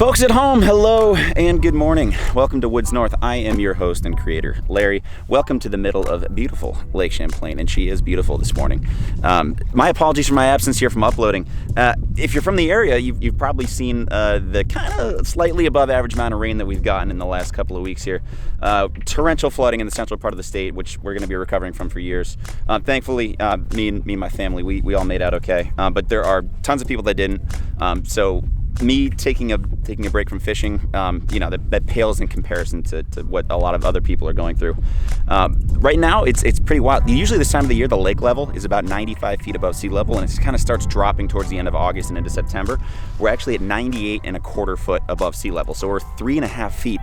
Folks at home, hello and good morning. Welcome to Woods North. I am your host and creator, Larry. Welcome to the middle of beautiful Lake Champlain, and she is beautiful this morning. My apologies for my absence here from uploading. If you're from the area, you've probably seen the kind of slightly above average amount of rain that we've gotten in the last couple of weeks here. Torrential flooding in the central part of the state, which we're going to be recovering from for years. Thankfully, me and my family, we all made out okay. But there are tons of people that didn't. So me taking a break from fishing, that pales in comparison to what a lot of other people are going through. Right now, it's pretty wild. Usually this time of the year, the lake level is about 95 feet above sea level, and it kind of starts dropping towards the end of August and into September. We're actually at 98.25 foot above sea level, so we're 3.5 feet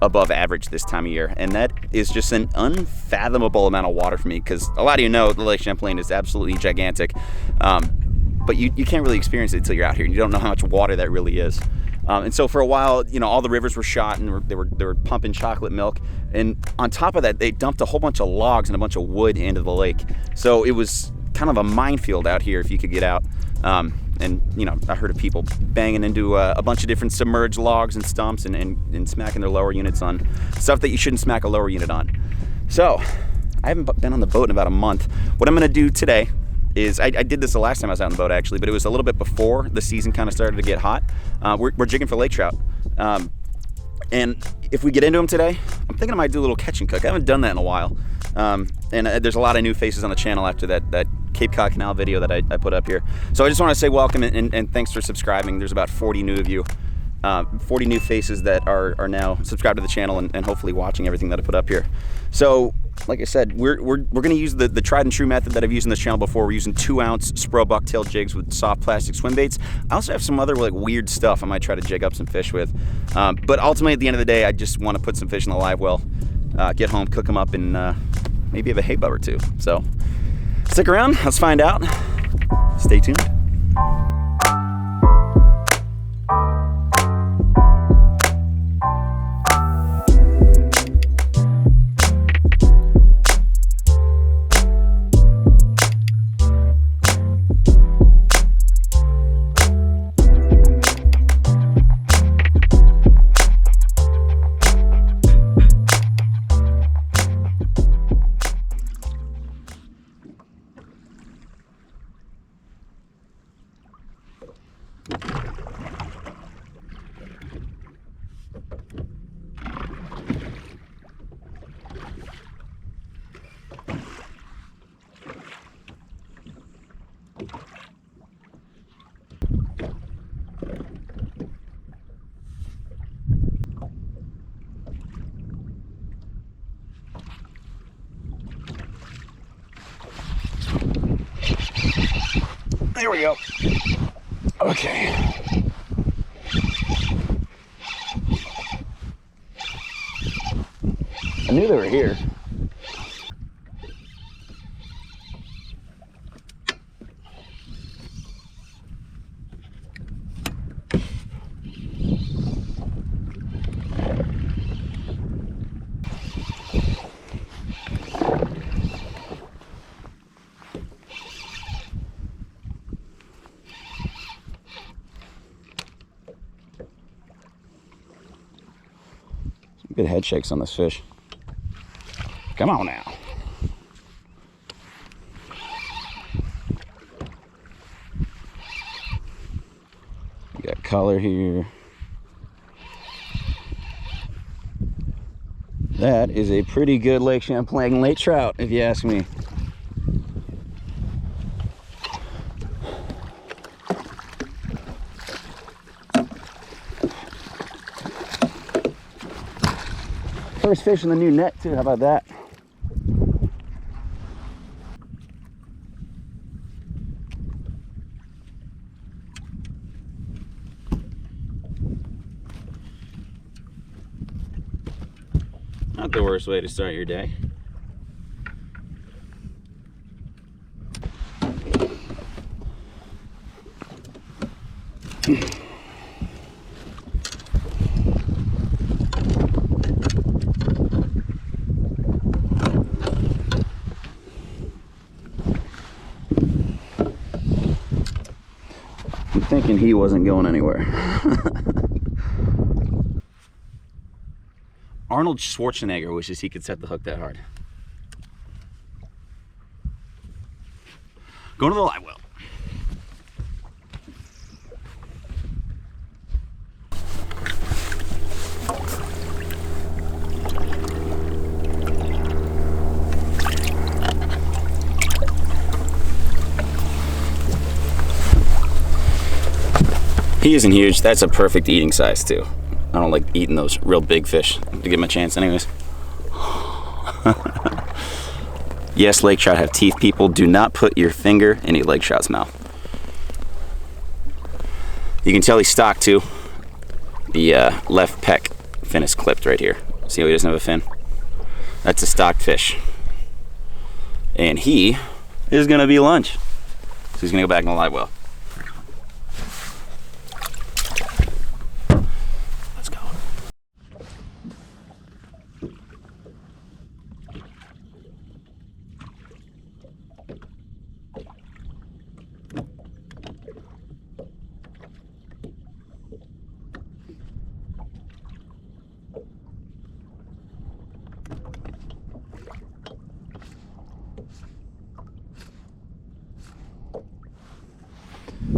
above average this time of year, and that is just an unfathomable amount of water for me, because a lot of you know the Lake Champlain is absolutely gigantic. But you can't really experience it until you're out here. You don't know how much water that really is. And so for a while, all the rivers were shot and they were pumping chocolate milk. And on top of that, they dumped a whole bunch of logs and a bunch of wood into the lake. So it was kind of a minefield out here if you could get out. And I heard of people banging into a bunch of different submerged logs and stumps and smacking their lower units on stuff that you shouldn't smack a lower unit on. So I haven't been on the boat in about a month. What I'm gonna do today is, I did this the last time I was out on the boat actually, but it was a little bit before the season kind of started to get hot. We're jigging for lake trout. And if we get into them today, I'm thinking I might do a little catch and cook. I haven't done that in a while. And there's a lot of new faces on the channel after that Cape Cod Canal video that I put up here. So I just want to say welcome and thanks for subscribing. There's about 40 new of you. 40 new faces that are now subscribed to the channel and hopefully watching everything that I put up here. So, like I said, we're going to use the tried and true method that I've used in this channel before. We're using 2-ounce Spro bucktail jigs with soft plastic swim baits. I also have some other weird stuff I might try to jig up some fish with. But ultimately, at the end of the day, I just want to put some fish in the live well, get home, cook them up, and maybe have a hay bub or two. So stick around, let's find out. Stay tuned. There we go. Okay. I knew they were here. Good head shakes on this fish. Come on now. We got color here. That is a pretty good Lake Champlain lake trout, if you ask me. First fish in the new net too, how about that? Not the worst way to start your day. I'm thinking he wasn't going anywhere. Arnold Schwarzenegger wishes he could set the hook that hard. Go to the live well. He isn't huge. That's a perfect eating size too. I don't like eating those real big fish to give him a chance anyways. Yes, lake trout have teeth, people. Do not put your finger in a lake trout's mouth. You can tell he's stocked too. The left pec fin is clipped right here. See how he doesn't have a fin? That's a stocked fish. And he is gonna be lunch. So he's gonna go back in the live well.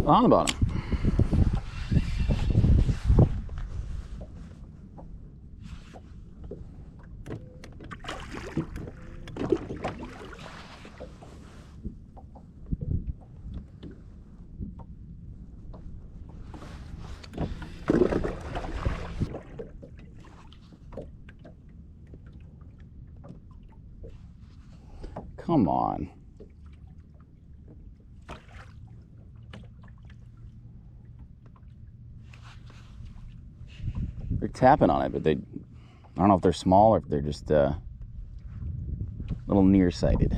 On the bottom. Come on. They're tapping on it, but I don't know if they're small or if they're just a little nearsighted.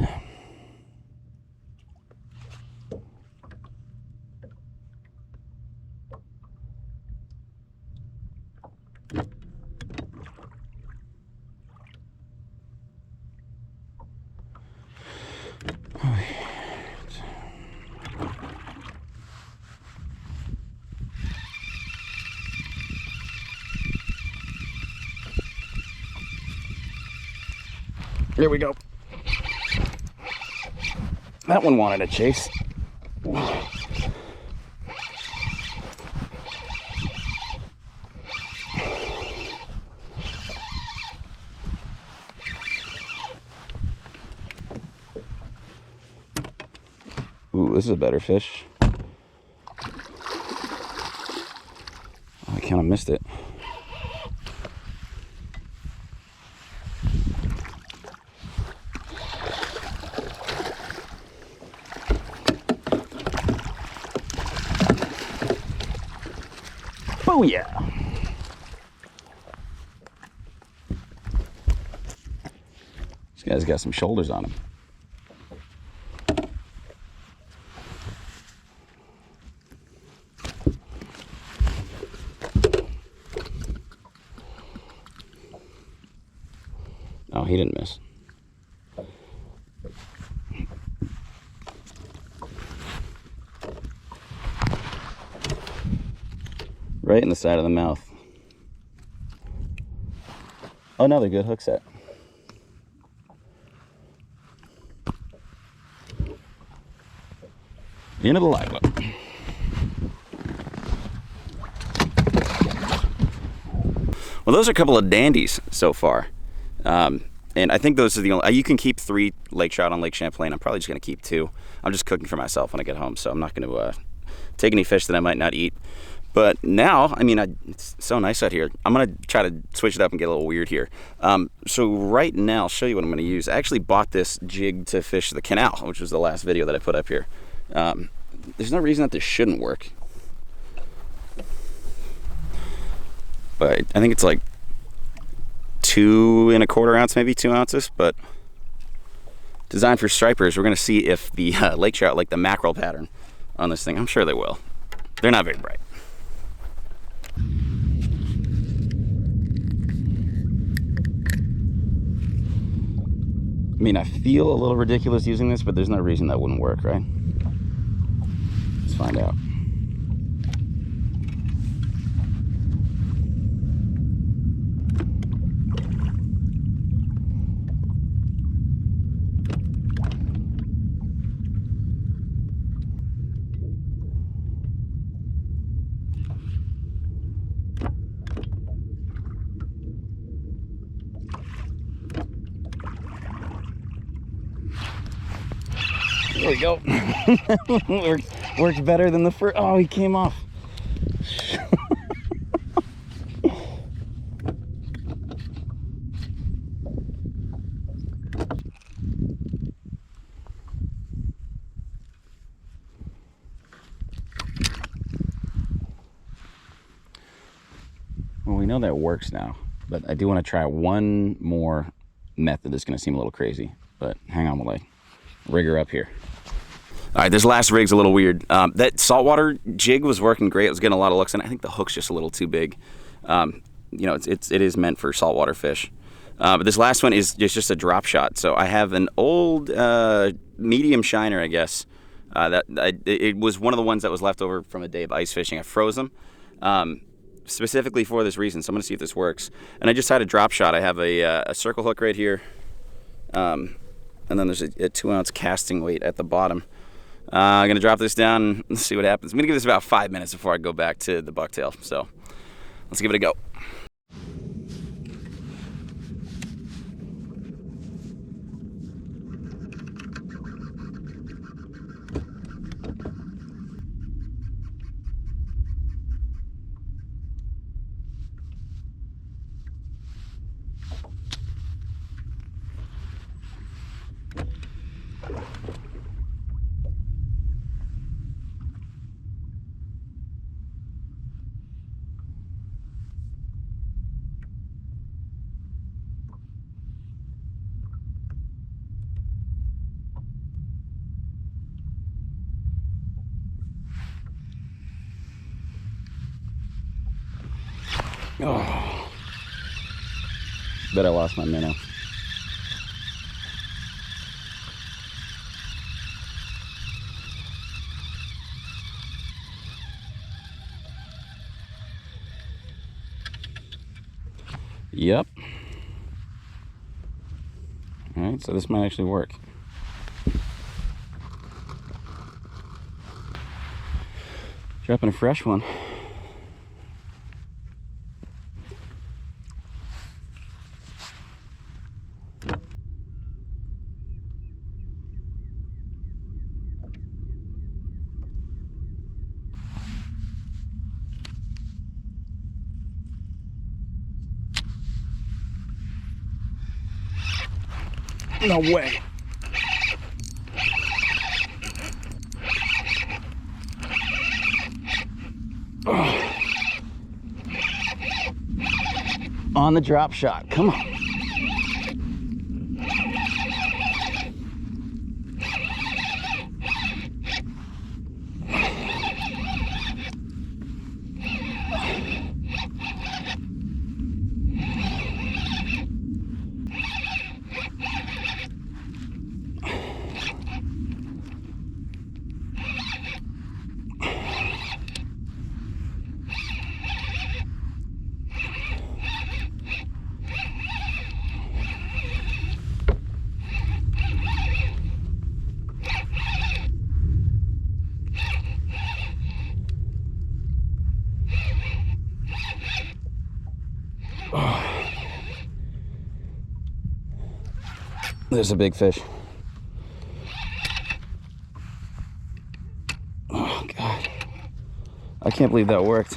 Here we go. That one wanted a chase. Ooh, this is a better fish. I kind of missed it. Oh yeah. This guy's got some shoulders on him. Oh, he didn't miss. Right in the side of the mouth. Oh, another good hook set. The end of the live well. Well, those are a couple of dandies so far. And I think those are the only, you can keep 3 lake trout on Lake Champlain. I'm probably just going to keep 2. I'm just cooking for myself when I get home, so I'm not going to take any fish that I might not eat. But now, I mean, it's so nice out here. I'm going to try to switch it up and get a little weird here. So right now, I'll show you what I'm going to use. I actually bought this jig to fish the canal, which was the last video that I put up here. There's no reason that this shouldn't work. But I think it's like 2 1/4 ounce, maybe 2 ounces, but designed for stripers. We're going to see if the lake trout like the mackerel pattern on this thing. I'm sure they will. They're not very bright. I mean, I feel a little ridiculous using this, but there's no reason that wouldn't work, right? Let's find out. There we go. works better than the first. Oh, he came off. Well, we know that works now, but I do want to try one more method that's going to seem a little crazy. But hang on while I rig her up here. All right, this last rig's a little weird. That saltwater jig was working great. It was getting a lot of looks, and I think the hook's just a little too big. You know, it is meant for saltwater fish. But this last one is just a drop shot. So I have an old medium shiner, I guess. It was one of the ones that was left over from a day of ice fishing. I froze them specifically for this reason. So I'm gonna see if this works. And I just had a drop shot. I have a circle hook right here. And then there's a 2-ounce casting weight at the bottom. I'm gonna drop this down and see what happens. I'm gonna give this about 5 minutes before I go back to the bucktail. So let's give it a go. Oh, bet I lost my minnow. Yep. All right, so this might actually work. Dropping a fresh one. No way. Oh. On the drop shot, come on. There's a big fish. Oh God, I can't believe that worked.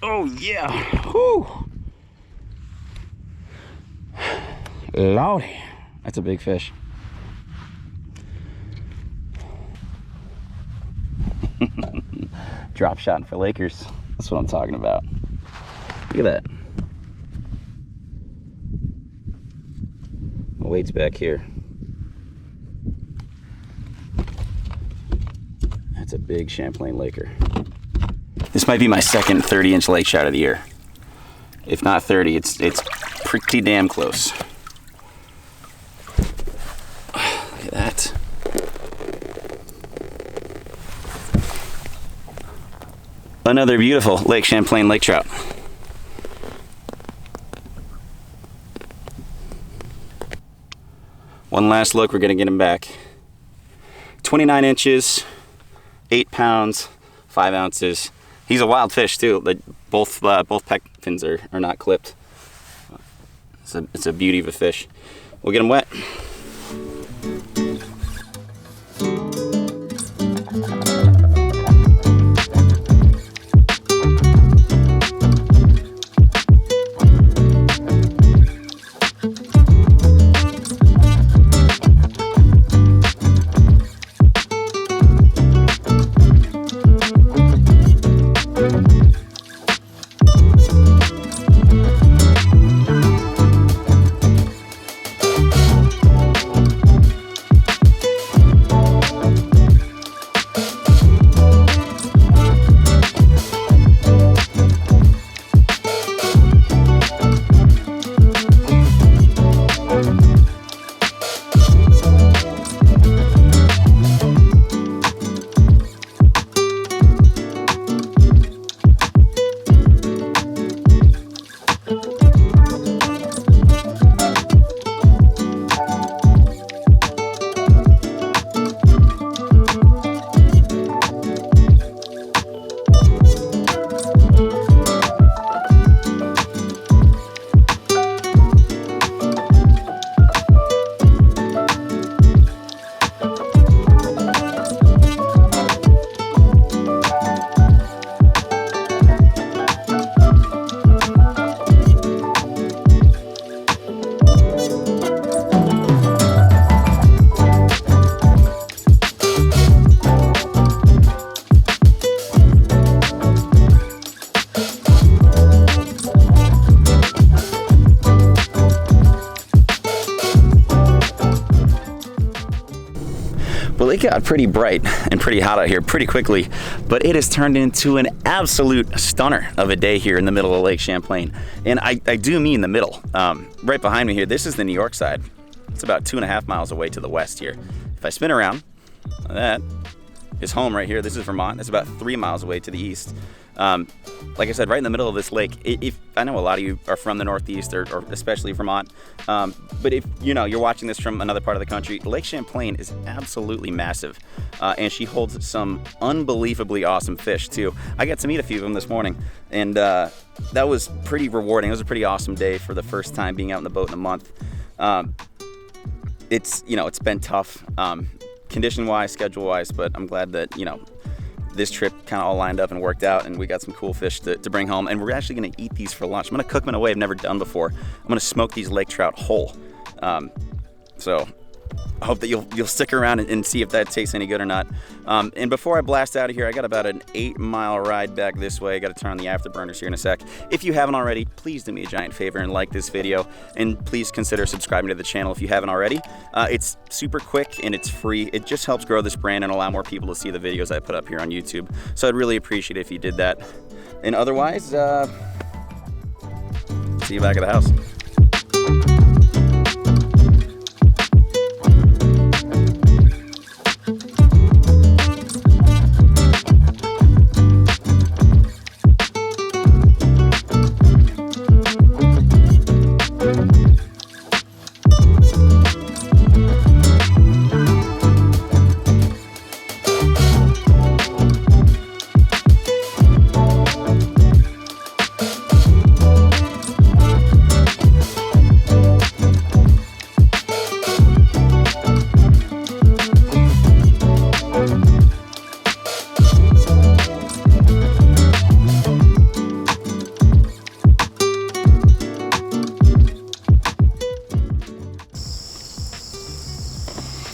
Oh yeah, whoo. Lordy. That's a big fish. Drop shot for Lakers. That's what I'm talking about. Look at that. The weight's back here. That's a big Champlain Laker. This might be my second 30-inch lake shot of the year. If not 30, it's pretty damn close. Look at that. Another beautiful Lake Champlain lake trout. One last look, we're gonna get him back. 29 inches, 8 pounds, 5 ounces. He's a wild fish too. Both pec fins are not clipped. It's a beauty of a fish. We'll get him wet. Well, it got pretty bright and pretty hot out here pretty quickly, but it has turned into an absolute stunner of a day here in the middle of Lake Champlain. And I do mean the middle. Right behind me here, this is the New York side. It's about 2.5 miles away to the west here. If I spin around, that is home right here. This is Vermont. It's about 3 miles away to the east. Like I said, right in the middle of this lake. If I know a lot of you are from the Northeast or especially Vermont, but if you're watching this from another part of the country, Lake Champlain is absolutely massive, and she holds some unbelievably awesome fish too. I got to meet a few of them this morning, and that was pretty rewarding. It was a pretty awesome day for the first time being out in the boat in a month. It's been tough, condition-wise, schedule-wise, but I'm glad that this trip kind of all lined up and worked out, and we got some cool fish to bring home, and we're actually going to eat these for lunch. I'm going to cook them in a way I've never done before. I'm going to smoke these lake trout whole. So I hope that you'll stick around and see if that tastes any good or not. And before I blast out of here, I got about an 8-mile ride back this way. I got to turn on the afterburners here in a sec. If you haven't already, please do me a giant favor and like this video, and please consider subscribing to the channel if you haven't already. It's super quick and it's free. It just helps grow this brand and allow more people to see the videos I put up here on YouTube. So I'd really appreciate it if you did that. And otherwise, see you back at the house.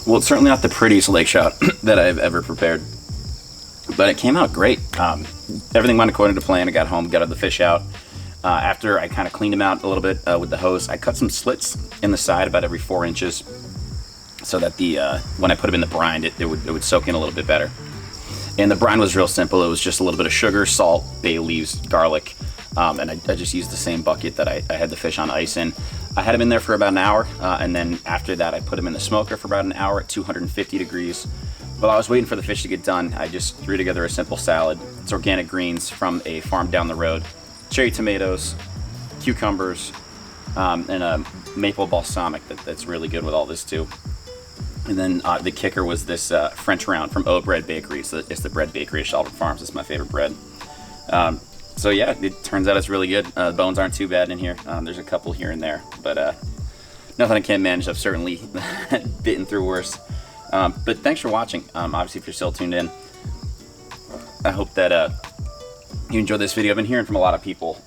Well, it's certainly not the prettiest lake shot that I've ever prepared, but it came out great. Everything went according to plan. I got home, got the fish out. After I kind of cleaned them out a little bit with the hose, I cut some slits in the side about every 4 inches so that when I put them in the brine, it would soak in a little bit better. And the brine was real simple. It was just a little bit of sugar, salt, bay leaves, garlic, and I just used the same bucket that I had the fish on ice in. I had them in there for about an hour, and then after that I put them in the smoker for about an hour at 250 degrees. While I was waiting for the fish to get done, I just threw together a simple salad. It's organic greens from a farm down the road, cherry tomatoes, cucumbers, and a maple balsamic that's really good with all this too. And then the kicker was this French round from O Bread Bakery. So it's the bread bakery at Shelburne Farms. It's my favorite bread. So yeah, it turns out it's really good. The bones aren't too bad in here. There's a couple here and there, but nothing I can't manage. I've certainly bitten through worse. But thanks for watching. Obviously, if you're still tuned in, I hope that you enjoyed this video. I've been hearing from a lot of people,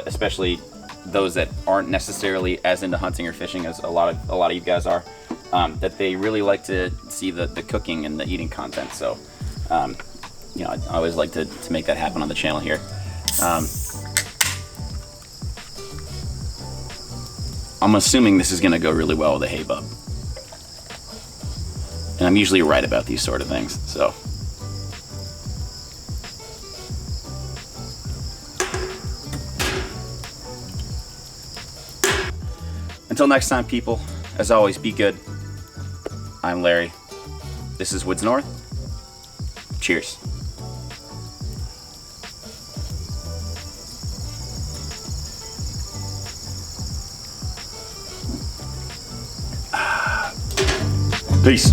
especially those that aren't necessarily as into hunting or fishing as a lot of you guys are, that they really like to see the cooking and the eating content. So, you know, I always like to make that happen on the channel here. I'm assuming this is going to go really well with the hay bub. And I'm usually right about these sort of things, so. Until next time, people, as always, be good. I'm Larry. This is Woods North. Cheers. Peace.